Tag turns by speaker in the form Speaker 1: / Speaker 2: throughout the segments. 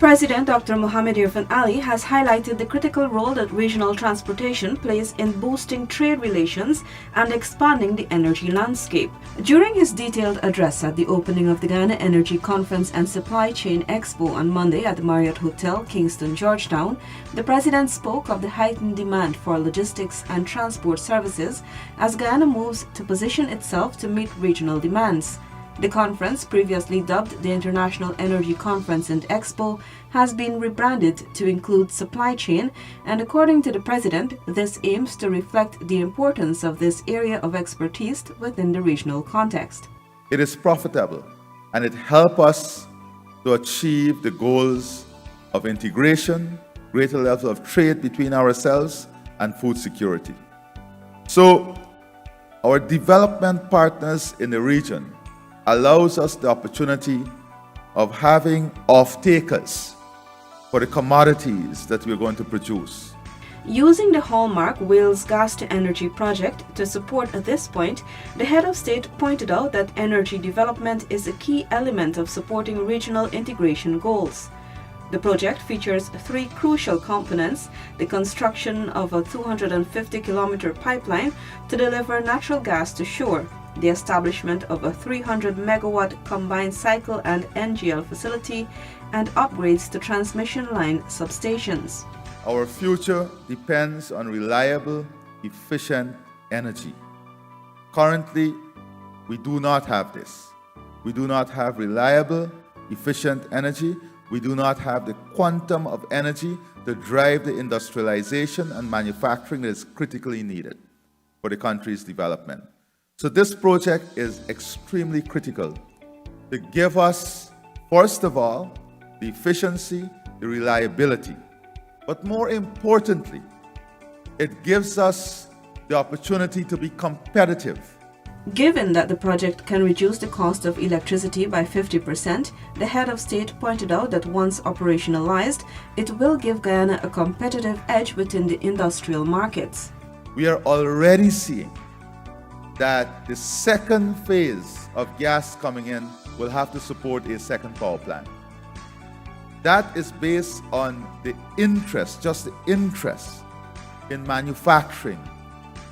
Speaker 1: President Dr. Mohamed Irfan Ali has highlighted the critical role that regional transportation plays in boosting trade relations and expanding the energy landscape. During his detailed address at the opening of the Guyana Energy Conference and Supply Chain Expo on Monday at the Marriott Hotel, Kingston, Georgetown, the President spoke of the heightened demand for logistics and transport services as Guyana moves to position itself to meet regional demands. The conference, previously dubbed the International Energy Conference and Expo, has been rebranded to include supply chain, and according to the President, this aims to reflect the importance of this area of expertise within the regional context.
Speaker 2: It is profitable, and it helps us to achieve the goals of integration, greater levels of trade between ourselves, and food security. So, our development partners in the region allows us the opportunity of having off-takers for the commodities that we're going to produce.
Speaker 1: Using the hallmark Wales Gas-to-Energy project to support this point, the head of state pointed out that energy development is a key element of supporting regional integration goals. The project features three crucial components: the construction of a 250-kilometer pipeline to deliver natural gas to shore, the establishment of a 300-megawatt combined cycle and NGL facility, and upgrades to transmission line substations.
Speaker 2: Our future depends on reliable, efficient energy. Currently, we do not have this. We do not have reliable, efficient energy. We do not have the quantum of energy to drive the industrialization and manufacturing that is critically needed for the country's development. So this project is extremely critical to give us, first of all, the efficiency, the reliability. But more importantly, it gives us the opportunity to be competitive.
Speaker 1: Given that the project can reduce the cost of electricity by 50%, the head of state pointed out that once operationalized, it will give Guyana a competitive edge within the industrial markets.
Speaker 2: We are already seeing that the second phase of gas coming in will have to support a second power plant. That is based on the interest, just the interest in manufacturing,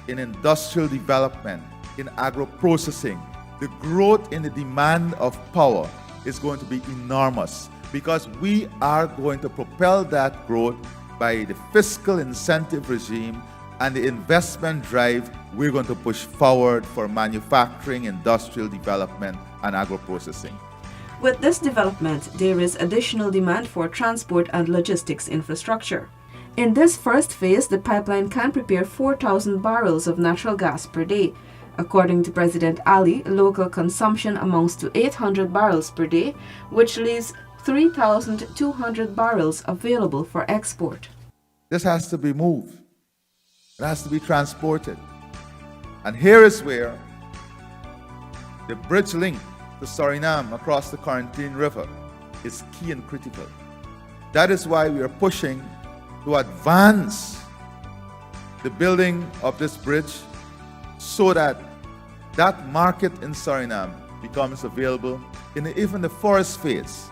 Speaker 2: in industrial development, in agro-processing. The growth in the demand of power is going to be enormous because we are going to propel that growth by the fiscal incentive regime and the investment drive we're going to push forward for manufacturing, industrial development, and agro-processing.
Speaker 1: With this development, there is additional demand for transport and logistics infrastructure. In this first phase, the pipeline can prepare 4,000 barrels of natural gas per day. According to President Ali, local consumption amounts to 800 barrels per day, which leaves 3,200 barrels available for export.
Speaker 2: This has to be moved. It has to be transported. And here is where the bridge link to Suriname across the Quarantine River is key and critical. That is why we are pushing to advance the building of this bridge so that that market in Suriname becomes available in even the first phase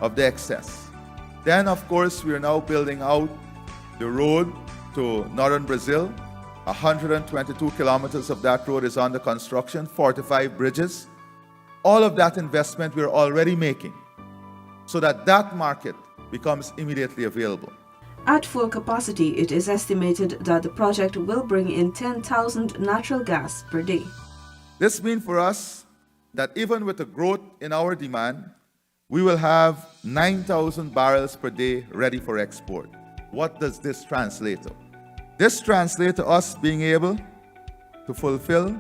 Speaker 2: of the excess. Then, of course, we are now building out the road to northern Brazil. 122 kilometers of that road is under construction, 45 bridges. All of that investment we're already making so that that market becomes immediately available.
Speaker 1: At full capacity, it is estimated that the project will bring in 10,000 natural gas per day.
Speaker 2: This means for us that even with the growth in our demand, we will have 9,000 barrels per day ready for export. What does this translate to? This translates to us being able to fulfill,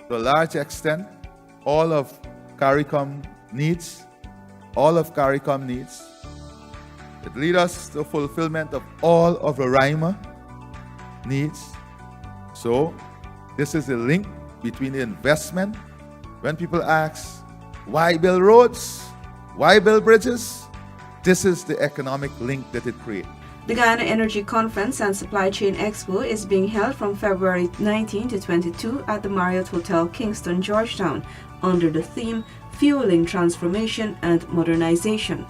Speaker 2: to a large extent, all of CARICOM needs. It leads us to fulfillment of all of the RIMA needs. So, this is a link between the investment. When people ask, why build roads? Why build bridges? This is the economic link that it creates.
Speaker 1: The Guyana Energy Conference and Supply Chain Expo is being held from February 19 to 22 at the Marriott Hotel, Kingston, Georgetown, under the theme Fueling Transformation and Modernization.